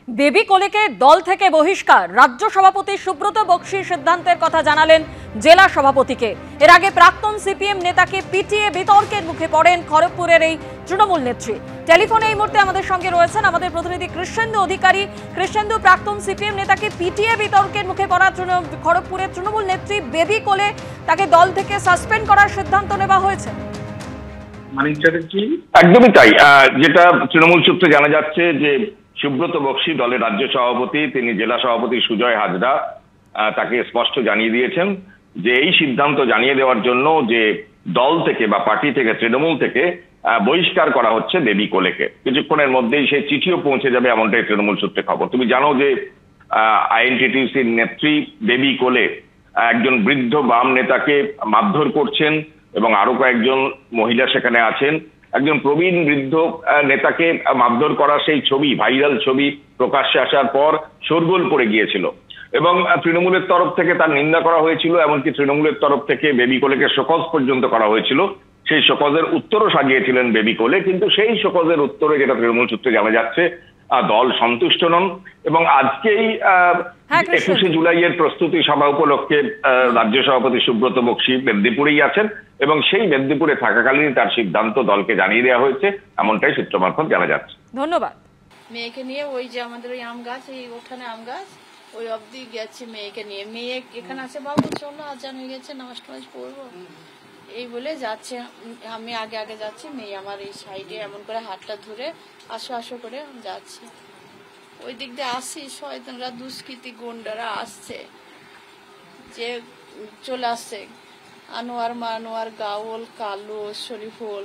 Baby কোলেকে দল থেকে বহিষ্কার, রাজ্য সভাপতি সুব্রত বক্সির সিদ্ধান্তের কথা জানালেন জেলা সভাপতিকে। এর আগে প্রাক্তন সিপিএম নেতাকে পিটিয়ে বিতর্কের মুখে পড়েন খড়গপুরের এই তৃণমূল নেত্রী। টেলিফোনে এই মুহূর্তে আমাদের সঙ্গে রয়েছেন আমাদের প্রতিনিধি কৃষ্ণেন্দু অধিকারী। কৃষ্ণেন্দু, প্রাক্তন সিপিএম নেতাকে পিটিয়ে বিতর্কের মুখে পড়া খড়গপুরের তৃণমূল নেত্রী বেবি কোলে তাকে দল থেকে সাসপেন্ড করার সিদ্ধান্ত নেওয়া হয়েছে। একদমই তাই। যেটা তৃণমূল সূত্রে জানা যাচ্ছে যে সুব্রত বক্সি দলের রাজ্য সভাপতি, তিনি জেলা সভাপতি সুজয় হাজরা তাকে স্পষ্ট জানিয়ে দিয়েছেন যে এই সিদ্ধান্ত জানিয়ে দেওয়ার জন্য যে দল থেকে বা পার্টি থেকে, তৃণমূল থেকে বহিষ্কার করা হচ্ছে বেবি কোলেকে। কিছুক্ষণের মধ্যেই সেই চিঠিও পৌঁছে যাবে, এমনটাই তৃণমূল সূত্রে খবর। তুমি জানো যে আইএনটিটিউসির নেত্রী বেবি কোলে একজন বৃদ্ধ বাম নেতাকে মারধর করছেন এবং আরো কয়েকজন মহিলা সেখানে আছেন। একজন প্রবীণ বৃদ্ধ নেতাকে মারধর করা সেই ছবি, ভাইরাল ছবি প্রকাশ্যে আসার পর শোরগোল পড়ে গিয়েছিল এবং তৃণমূলের তরফ থেকে তার নিন্দা করা হয়েছিল। এমনকি তৃণমূলের তরফ থেকে বেবি কোলেকে শোকজ পর্যন্ত করা হয়েছিল। সেই শোকজের উত্তরও সাজিয়েছিলেন বেবি কোলে, কিন্তু সেই শোকজের উত্তরে, যেটা তৃণমূল সূত্রে জানা যাচ্ছে, দল সন্তুষ্ট নন এবং আজকেই 21শে জুলাইয়ের প্রস্তুতি সভা উপলক্ষে রাজ্য সভাপতি সুব্রত বক্সি মেদিনীপুরেই আছেন এবং সেই মেদিনীপুরে থাকাকালীন তার সিদ্ধান্ত দলকে জানিয়ে দেওয়া হয়েছে, এমনটাই সূত্র মারফত জানা যাচ্ছে। ধন্যবাদ। মেয়েকে নিয়ে ওই যে আমাদের ওই আম গাছ, এই ওখানে আম গাছ, ওই অবধি গেছে মেয়েকে নিয়ে। মেয়ে এখানে আছে, বাবু চলো আজান হয়ে গেছে, নামাজ টামাজ পড়বো এই বলে যাচ্ছে। আমি আগে আগে যাচ্ছি, মেয়ে আমার এই সাইডে এমন করে হাতটা ধরে আসো আসো করে যাচ্ছে। ওই দিক দিয়ে আসি, শয়তানরা দুষ্কৃতী গুন্ডারা আসছে, যে চলে আসছে আনোয়ার, মানোয়ার, গাউল, কালু, শরীফুল,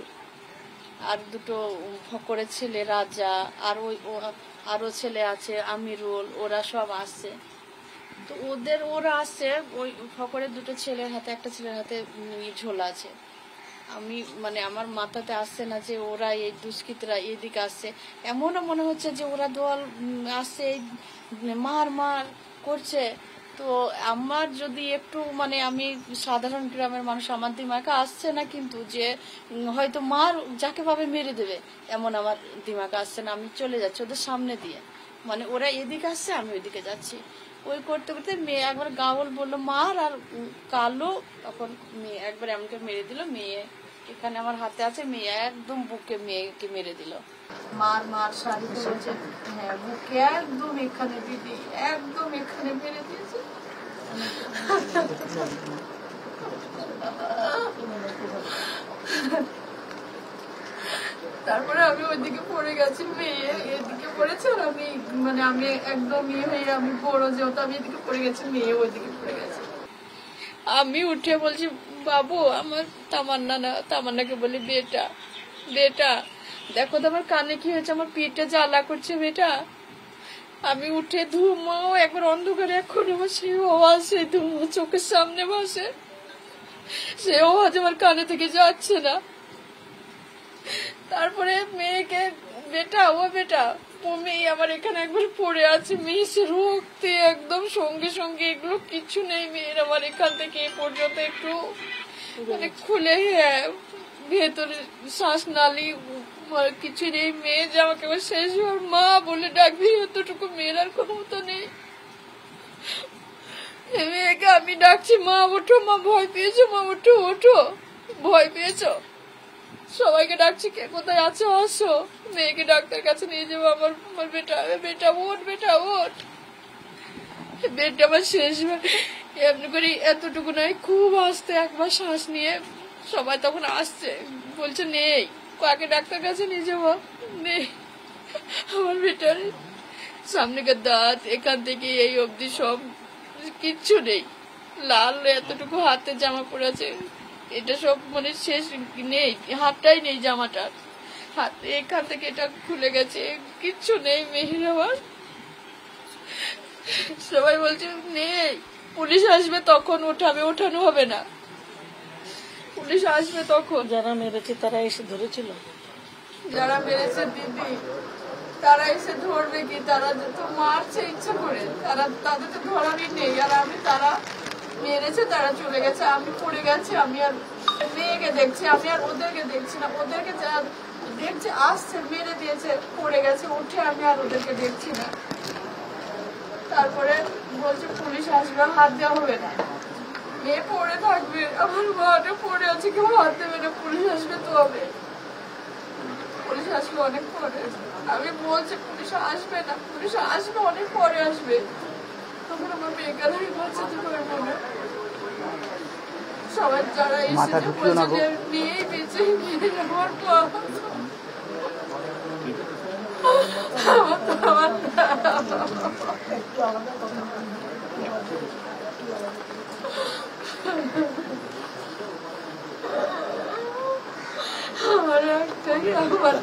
আর দুটো ফকরের ছেলে রাজা, আর ওই আরো ছেলে আছে আমিরুল, ওরা সব আসছে। তো ওরা আসছে, ওই ফকরের দুটো ছেলের হাতে, একটা ছেলের হাতে ঝোলা আছে। আমি মানে আমার মাথাতে আসছে না যে ওরা এই দুষ্কৃতীরা এদিকে আসছে। এমনও মনে হচ্ছে যে ওরা দল আসছে, মার মার করছে। তো আমার যদি একটু মানে আমি সাধারণ গ্রামের মানুষ, আমার দিমাগে আসছে না কিন্তু যে হয়তো মার যাকে ভাবে মেরে দেবে, এমন আমার দিমাগে আসছে না। আমি চলে যাচ্ছি ওদের সামনে দিয়ে, মানে ওরা এদিকে আসছে, আমি ওইদিকে যাচ্ছি। ওই করতে করতে মেয়ে একবার গাউল বললো মার, আর কালো তখন মেয়ে একবার এমনকে মেরে দিল। মেয়ে এখানে আমার হাতে আছে, মেয়ে একদম বুকে মেয়েকে মেরে দিল। মার মার শাড়ি ধরেছে, হ্যাঁ বুকে একদম এখানে, দিদি একদম এখানে মেরে দিয়েছে। তারপরে আমি ওইদিকে পড়ে গেছি, মেয়ে এদিকে পড়েছে, আর আমি মানে আমি একদম হয়ে আমি বড় যেহেতু আমি এদিকে পড়ে গেছি, মেয়ে ওইদিকে পড়ে গেছে। আমি উঠে বলছি বাবু, আমার তামান্না না, তামান্নাকে বলি বেটা বেটা দেখো তো আমার কানে কি হয়েছে, আমার পিঠটা জ্বালা করছে বেটা। আমি উঠে ধুমাও একবার অন্ধকারে, এখন আমার সেই আওয়াজ, সেই ধুমো চোখের সামনে ভাসে, সেই আওয়াজ আমার কানে থেকে যাচ্ছে না। তারপরে মেয়েকে বেটা, ও বেটা, ও মেয়ে আমার এখানে একবার পড়ে আছে, মেয়ে সে রক্তে একদম সঙ্গে সঙ্গে, এগুলো কিছু নেই মেয়ের আমার এখান থেকে এ পর্যন্ত একটু মানে খুলে, ভেতরে শ্বাস নালী কিছু নেই। মেয়ে যে আমাকে শেষ হওয়ার মা বলে ডাকবি, এতটুকু মেয়ের আর কোনো মতো নেই। মেয়েকে আমি ডাকছি মা ওঠো, মা ভয় পেয়েছো, মা ওঠো ওঠো, ভয় পেয়েছো, সবাইকে ডাকছি কে কোথায় আছো আসো, মেয়েকে ডাক্তার কাছে নিয়ে যাবো। আমার বেটা, বেটা ওঠ, বেটা ওঠ। বেটা আমার শেষ এমনি করে এতটুকু নয়, খুব আসতে একবার শ্বাস নিয়ে সবাই তখন আসছে, বলছে নেই, কাকে ডাক্তার কাছে নিয়ে যাবো, নেই। আমার বেটার সামনেকার দাঁত এখান থেকে এই অবধি সব কিচ্ছু নেই, লাল এতটুকু হাতে জামা পরে আছে, এটা সব মানে শেষ নেই, হাতটাই নেই জামাটার, হাত এখান থেকে এটা খুলে গেছে, কিচ্ছু নেই মেয়ের আমার। সবাই বলছে নেই, পুলিশ আসবে তখন ওঠাবে, ওঠানো হবে না, পুলিশ আসবে তখন। যারা মেরেছে তারা এসে ধরেছিল, যারা মেরেছে দিদি তারা এসে ধরবে কি, তারা তো মারছে ইচ্ছা করে, তাদের তো ধরারই নেই। আর আমি, তারা মেরেছে, তারা চলে গেছে, আমি পড়ে গেছি, আমি আর মেয়েকে দেখছি, আমি আর ওদেরকে দেখছি না। ওদেরকে দেখছে আসছে, মেরে দিয়েছে, পড়ে গেছে, উঠে আমি আর ওদেরকে দেখছি না। তারপরে বলছে পুলিশ আসবে, হাত দেওয়া হবে না, মেয়ে পড়ে থাকবে, আমার মাটা পড়ে আছে, কেউ হাত দেবে না, পুলিশ আসবে তো হবে। পুলিশ আসবে অনেক পরে। আমি বলছি পুলিশ আসবে না, পুলিশ আসবে অনেক পরে আসবে, তখন আমার মেয়েকে আমি বাঁচাতে পারবো না। সবাই যারা এসেছে বলছে যে নিয়েই বেঁচে গিয়ে আমার মা। আমার একটাই, আমার